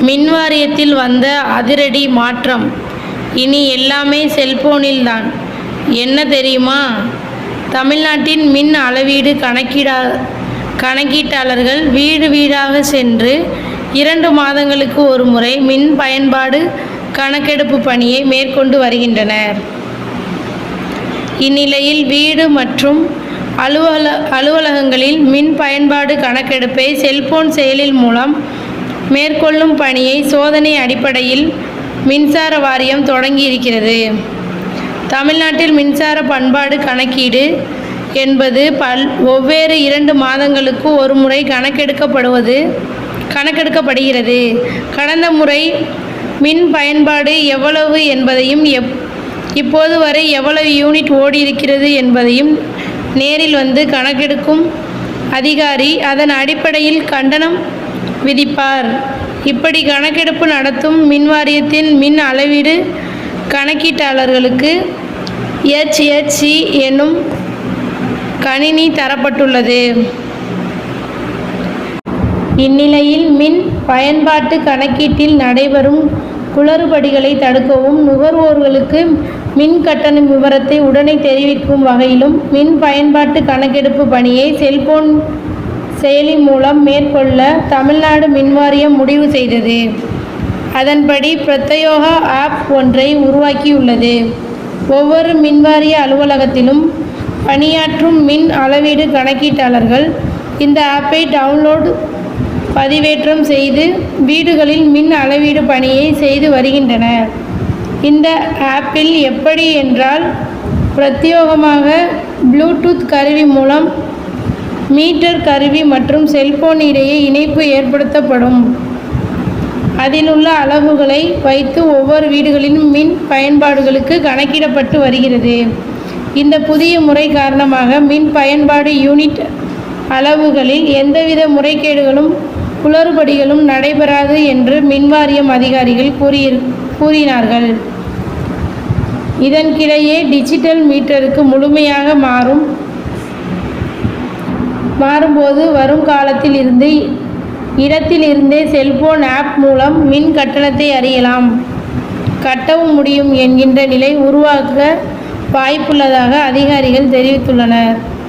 மின்வாரியத்தில் வந்த அதிரடி மாற்றம். இனி எல்லாமே செல்போனில் தான். என்ன தெரியுமா? தமிழ்நாட்டின் மின் அளவீடு கணக்கீட்டாளர்கள் வீடு வீடாக சென்று 2 மாதங்களுக்கு ஒரு முறை மின் பயன்பாடு கணக்கெடுப்பு பணியை மேற்கொண்டு வருகின்றனர். இந்நிலையில் வீடு மற்றும் அலுவலகங்களில் மின் பயன்பாடு கணக்கெடுப்பை செல்போன் செயலி மூலம் மேற்கொள்ளும் பணியை சோதனை அடிப்படையில் மின்சார வாரியம் தொடங்கியிருக்கிறது. தமிழ்நாட்டில் மின்சார பயன்பாடு கணக்கீடு என்பது ஒவ்வொரு 2 மாதங்களுக்கு ஒரு முறை கணக்கெடுக்கப்படுகிறது. கடந்த முறை மின் பயன்பாடு எவ்வளவு என்பதையும் இப்போது வரை எவ்வளவு யூனிட் ஓடியிருக்கிறது என்பதையும் நேரில் வந்து கணக்கெடுக்கும் அதிகாரி அதன் அடிப்படையில் கட்டணம் விதிப்பார். இப்படி கணக்கெடுப்பு நடத்தும் மின்வாரியத்தின் மின் அளவீடு கணக்கீட்டாளர்களுக்கு HHC என்னும் கணினி தரப்பட்டுள்ளது. இந்நிலையில் மின் பயன்பாட்டு கணக்கீட்டில் நடைபெறும் குளறுபடிகளை தடுக்கவும் நுகர்வோர்களுக்கு மின் கட்டண விவரத்தை உடனே தெரிவிக்கும் வகையிலும் மின் பயன்பாட்டு கணக்கெடுப்பு பணியை செல்போன் செயலி மூலம் மேற்கொள்ள தமிழ்நாடு மின்வாரியம் முடிவு செய்தது. அதன்படி பிரத்யேக ஆப் ஒன்றை உருவாக்கியுள்ளது. ஒவ்வொரு மின்வாரிய அலுவலகத்திலும் பணியாற்றும் மின் அளவீடு கணக்கீட்டாளர்கள் இந்த ஆப்பை டவுன்லோட் பதிவேற்றம் செய்து வீடுகளில் மின் அளவீடு பணியை செய்து வருகின்றனர். இந்த ஆப்பில் எப்படி என்றால் பிரத்யேகமாக ப்ளூடூத் கருவி மூலம் மீட்டர் கருவி மற்றும் செல்போன் இடையே இணைப்பு ஏற்படுத்தப்படும். அதில் உள்ள அளவுகளை வைத்து ஒவ்வொரு வீடுகளிலும் மின் பயன்பாடுகளுக்கு கணக்கிடப்பட்டு வருகிறது. இந்த புதிய முறை காரணமாக மின் பயன்பாடு யூனிட் அளவுகளில் எந்தவித முறைகேடுகளும் குளறுபடிகளும் நடைபெறாது என்று மின்வாரியம் அதிகாரிகள் கூறினார்கள். இதற்கிடையே டிஜிட்டல் மீட்டருக்கு முழுமையாக மாறும்போது வரும் காலத்தில் இடத்திலிருந்தே செல்போன் ஆப் மூலம் மின் கட்டணத்தை அறியலாம், கட்டவும் முடியும் என்கின்ற நிலை உருவாக்க வாய்ப்புள்ளதாக அதிகாரிகள் தெரிவித்துள்ளனர்.